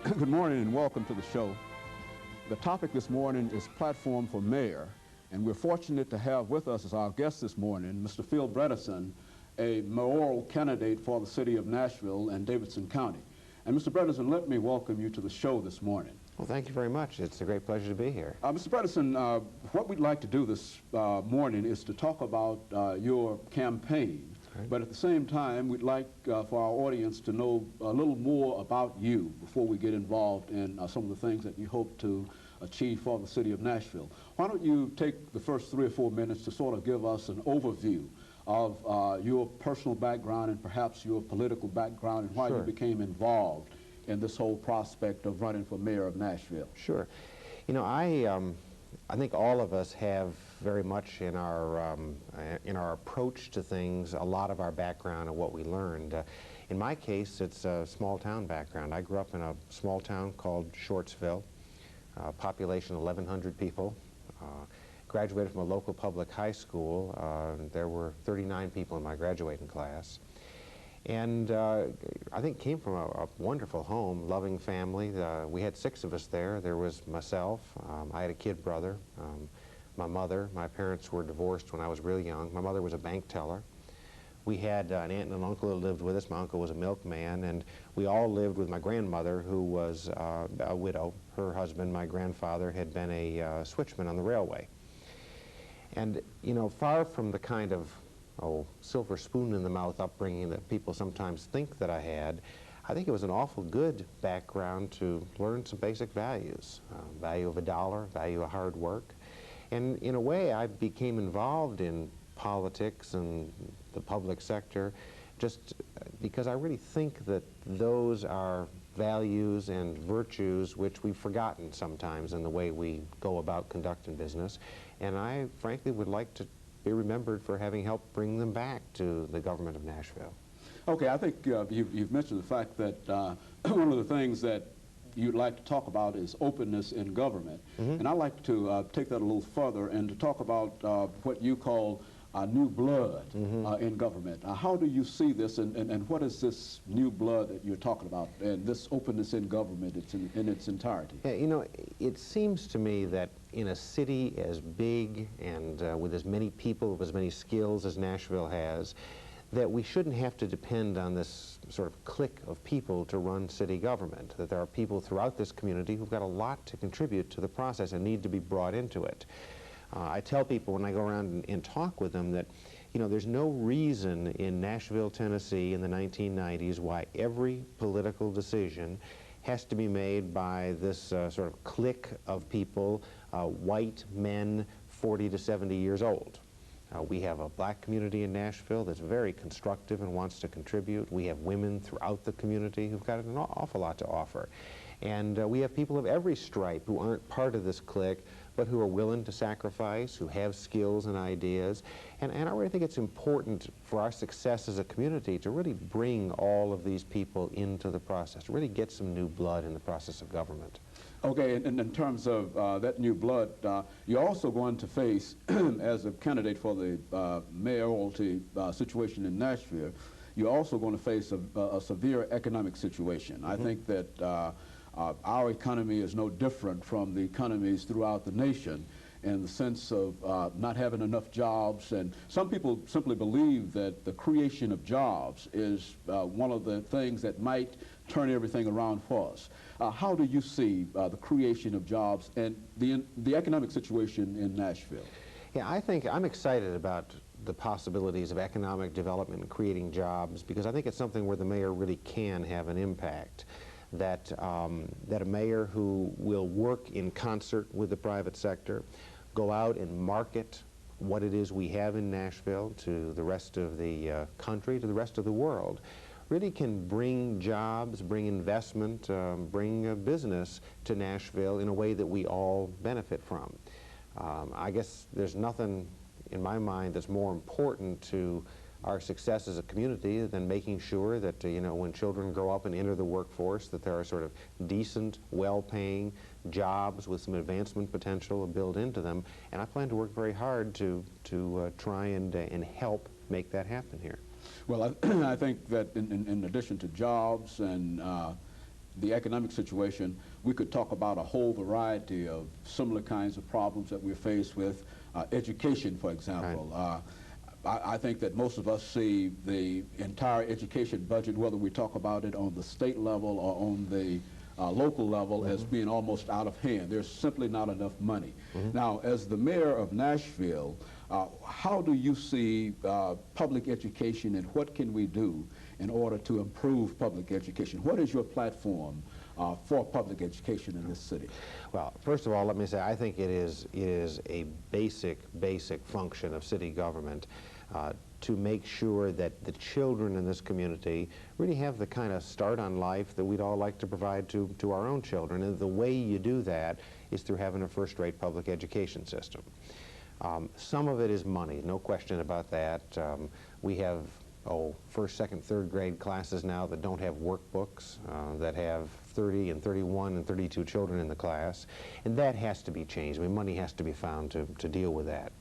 Good morning and welcome to the show. The topic this morning is platform for mayor, and we're fortunate to have with us as our guest this morning Mr. PBredesen1, a mayoral candidate for the city of Nashville and Davidson County. And Mr. Bredesen, let me welcome you to the show this morning. Well, thank you very much. It's a great pleasure to be here. Mr. Bredesen, what we'd like to do this morning is to talk about your campaign. Right. But at the same time, we'd like for our audience to know a little more about you before we get involved in some of the things that you hope to achieve for the city of Nashville. Why don't you take the first 3 or 4 minutes to sort of give us an overview of your personal background and perhaps your political background and why Sure. you became involved in this whole prospect of running for mayor of Nashville. Sure. You know, I think all of us have very much in our approach to things a lot of our background and what we learned. In my case, it's a small town background. I grew up in a small town called Shortsville, population 1,100 people. Graduated from a local public high school. There were 39 people in my graduating class. And I think came from a wonderful home, loving family. We had 6 of us there. There was myself. I had a kid brother. My mother. My parents were divorced when I was really young. My mother was a bank teller. We had an aunt and an uncle that lived with us. My uncle was a milkman, and we all lived with my grandmother, who was a widow. Her husband, my grandfather, had been a switchman on the railway. And, you know, far from the kind of silver spoon in the mouth upbringing that people sometimes think that I had, I think it was an awful good background to learn some basic values. Value of a dollar, value of hard work. And in a way, I became involved in politics and the public sector just because I really think that those are values and virtues which we've forgotten sometimes in the way we go about conducting business. And I frankly would like to be remembered for having helped bring them back to the government of Nashville. Okay, I think you've mentioned the fact that one of the things that you'd like to talk about is openness in government. Mm-hmm. And I'd like to take that a little further and to talk about what you call new blood mm-hmm. In government. How do you see this, and what is this new blood that you're talking about, and this openness in government in its entirety? Yeah, you know, it seems to me that in a city as big and with as many people, with as many skills as Nashville has, that we shouldn't have to depend on this sort of clique of people to run city government, that there are people throughout this community who've got a lot to contribute to the process and need to be brought into it. I tell people when I go around and talk with them that, you know, there's no reason in Nashville, Tennessee in the 1990s why every political decision has to be made by this sort of clique of people, white men 40 to 70 years old. We have a black community in Nashville that's very constructive and wants to contribute. We have women throughout the community who've got an awful lot to offer. And we have people of every stripe who aren't part of this clique, but who are willing to sacrifice, who have skills and ideas. And I really think it's important for our success as a community to really bring all of these people into the process, to really get some new blood in the process of government. Okay, and in terms of that new blood, you're also going to face, as a candidate for the mayoralty situation in Nashville, you're also going to face a severe economic situation. Mm-hmm. I think that our economy is no different from the economies throughout the nation in the sense of not having enough jobs, and some people simply believe that the creation of jobs is one of the things that might turn everything around for us. How do you see the creation of jobs and the economic situation in Nashville? Yeah, I think I'm excited about the possibilities of economic development and creating jobs, because I think it's something where the mayor really can have an impact. That a mayor who will work in concert with the private sector, go out and market what it is we have in Nashville to the rest of the country, to the rest of the world, really can bring jobs, bring investment, bring business to Nashville in a way that we all benefit from. I guess there's nothing in my mind that's more important to our success as a community than making sure that, you know, when children grow up and enter the workforce, that there are sort of decent, well-paying jobs with some advancement potential built into them. And I plan to work very hard to try and help make that happen here. Well, I think that in addition to jobs and the economic situation, we could talk about a whole variety of similar kinds of problems that we're faced with. Education, for example. Right. I think that most of us see the entire education budget, whether we talk about it on the state level or on the local level, as being almost out of hand. There's simply not enough money. Now, as the mayor of Nashville, how do you see public education, and what can we do in order to improve public education? What is your platform for public education in this city? Well, first of all, let me say I think it is a basic function of city government to make sure that the children in this community really have the kind of start on life that we'd all like to provide to our own children. And the way you do that is through having a first-rate public education system. Some of it is money, no question about that. We have first, second, third grade classes now that don't have workbooks, that have 30 and 31 and 32 children in the class, and that has to be changed. I mean, money has to be found to deal with that.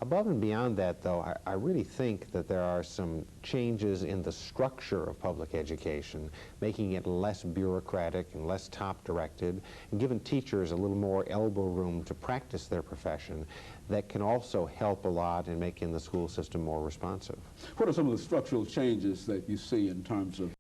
Above and beyond that, though, I really think that there are some changes in the structure of public education, making it less bureaucratic and less top-directed, and giving teachers a little more elbow room to practice their profession that can also help a lot in making the school system more responsive. What are some of the structural changes that you see in terms of